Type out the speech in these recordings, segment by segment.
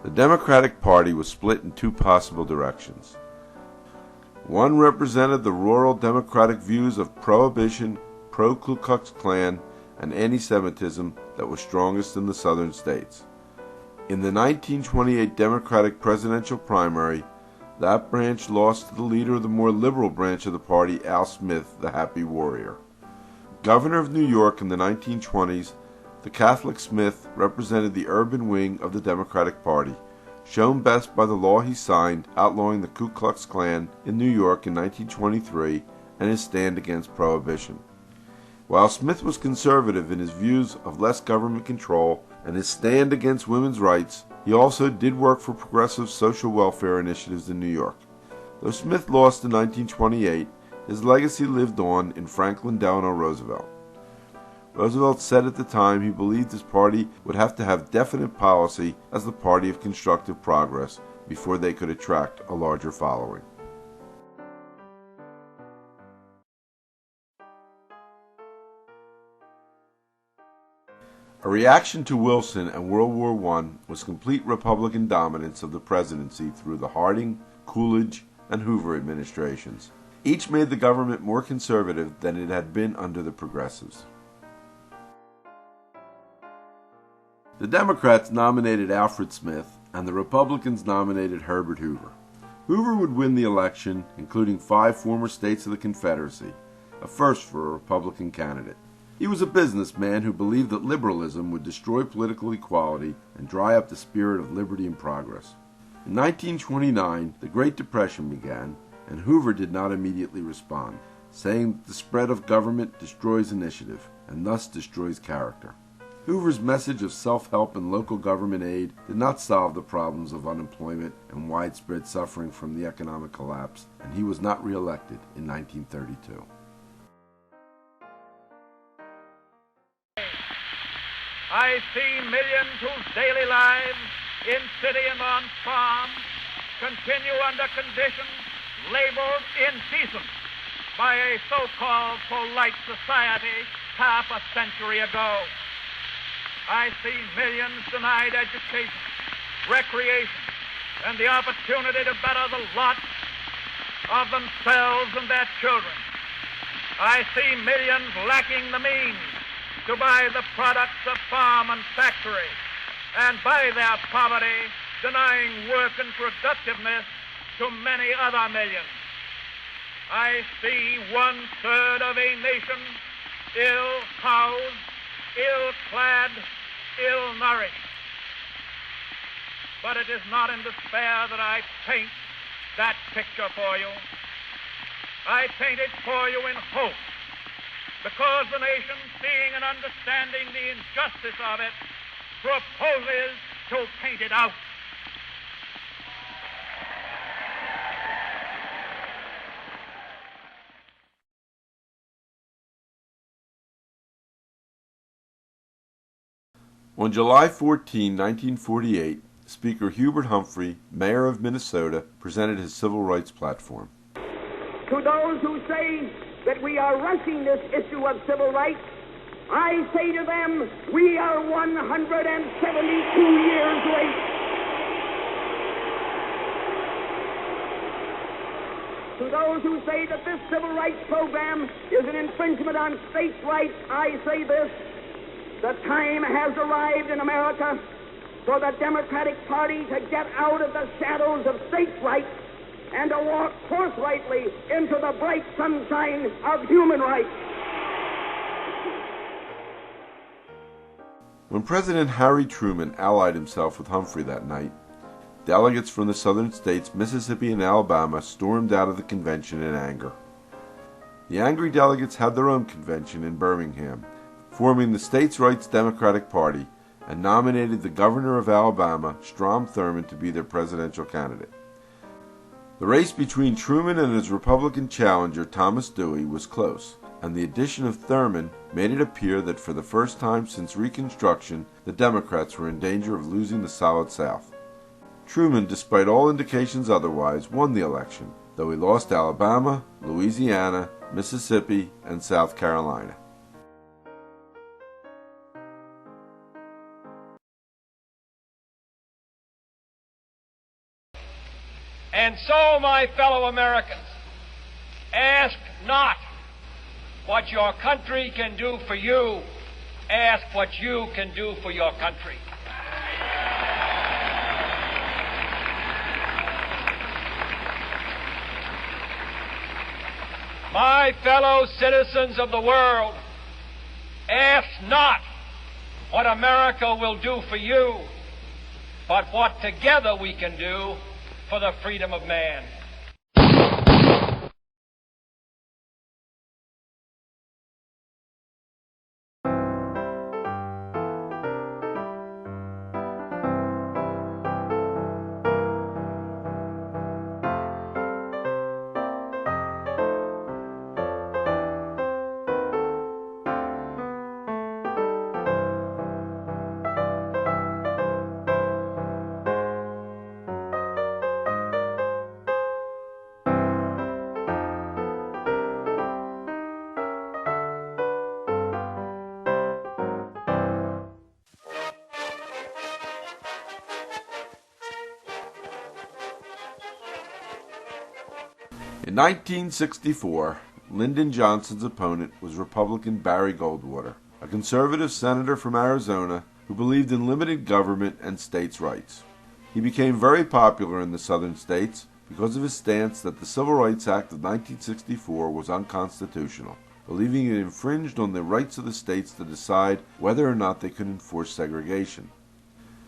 The Democratic Party was split in two possible directions. One represented the rural Democratic views of prohibition, pro-Ku Klux Klan, and anti-Semitism that was strongest in the southern states. In the 1928 Democratic presidential primary, that branch lost to the leader of the more liberal branch of the party, Al Smith, the Happy Warrior. Governor of New York in the 1920s, the Catholic Smith represented the urban wing of the Democratic Party, shown best by the law he signed outlawing the Ku Klux Klan in New York in 1923 and his stand against prohibition. While Smith was conservative in his views of less government control and his stand against women's rights, he also did work for progressive social welfare initiatives in New York. Though Smith lost in 1928, his legacy lived on in Franklin Delano Roosevelt. Roosevelt said at the time he believed his party would have to have definite policy as the party of constructive progress before they could attract a larger following. A reaction to Wilson and World War I was complete Republican dominance of the presidency through the Harding, Coolidge, and Hoover administrations. Each made the government more conservative than it had been under the progressives. The Democrats nominated Alfred Smith, and the Republicans nominated Herbert Hoover. Hoover would win the election, including 5 former states of the Confederacy, a first for a Republican candidate. He was a businessman who believed that liberalism would destroy political equality and dry up the spirit of liberty and progress. In 1929, the Great Depression began, and Hoover did not immediately respond, saying that the spread of government destroys initiative, and thus destroys character. Hoover's message of self-help and local government aid did not solve the problems of unemployment and widespread suffering from the economic collapse, and he was not re-elected in 1932. I see millions whose daily lives in city and on farm continue under conditions labeled indecent by a so-called polite society half a century ago. I see millions denied education, recreation, and the opportunity to better the lot of themselves and their children. I see millions lacking the means to buy the products of farm and factory, and by their poverty denying work and productiveness to many other millions. I see 1/3 of a nation ill-housed, ill-clad, ill-nourished. But it is not in despair that I paint that picture for you. I paint it for you in hope, because the nation, seeing and understanding the injustice of it, proposes to paint it out. On July 14, 1948, Speaker Hubert Humphrey, mayor of Minnesota, presented his civil rights platform. To those who say that we are rushing this issue of civil rights, I say to them, we are 172 years late. To those who say that this civil rights program is an infringement on states' rights, I say this: the time has arrived in America for the Democratic Party to get out of the shadows of states' rights and to walk forthrightly into the bright sunshine of human rights. When President Harry Truman allied himself with Humphrey that night, delegates from the southern states, Mississippi and Alabama, stormed out of the convention in anger. The angry delegates had their own convention in Birmingham, forming the States' Rights Democratic Party, and nominated the governor of Alabama, Strom Thurmond, to be their presidential candidate. The race between Truman and his Republican challenger, Thomas Dewey, was close, and the addition of Thurmond made it appear that for the first time since Reconstruction, the Democrats were in danger of losing the Solid South. Truman, despite all indications otherwise, won the election, though he lost Alabama, Louisiana, Mississippi, and South Carolina. And so, my fellow Americans, ask not what your country can do for you. Ask what you can do for your country. My fellow citizens of the world, ask not what America will do for you, but what together we can do for the freedom of man. In 1964, Lyndon Johnson's opponent was Republican Barry Goldwater, a conservative senator from Arizona who believed in limited government and states' rights. He became very popular in the southern states because of his stance that the Civil Rights Act of 1964 was unconstitutional, believing it infringed on the rights of the states to decide whether or not they could enforce segregation.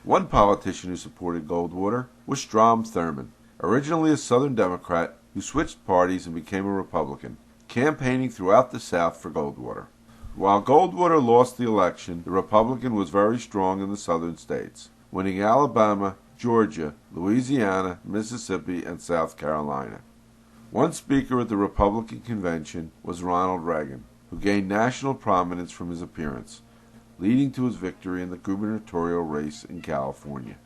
One politician who supported Goldwater was Strom Thurmond, originally a Southern Democrat who switched parties and became a Republican, campaigning throughout the South for Goldwater. While Goldwater lost the election, the Republican was very strong in the southern states, winning Alabama, Georgia, Louisiana, Mississippi, and South Carolina. One speaker at the Republican convention was Ronald Reagan, who gained national prominence from his appearance, leading to his victory in the gubernatorial race in California.